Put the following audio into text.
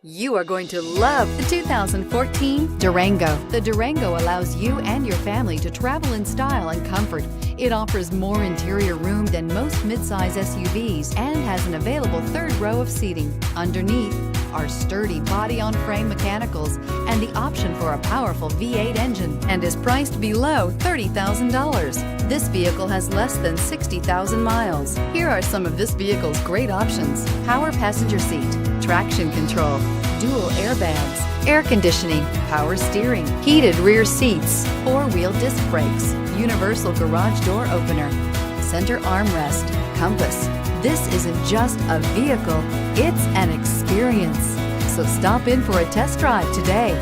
You are going to love the 2014 Durango. The Durango allows you and your family to travel in style and comfort. It offers more interior room than most midsize SUVs and has an available third row of seating. Underneath are sturdy body-on-frame mechanicals and the option for a powerful V8 engine, and is priced below $30,000. This vehicle has less than 60,000 miles. Here are some of this vehicle's great options: power passenger seat, traction control, dual airbags, air conditioning, power steering, heated rear seats, four-wheel disc brakes, universal garage door opener, center armrest, compass. This isn't just a vehicle, it's an experience. So stop in for a test drive today.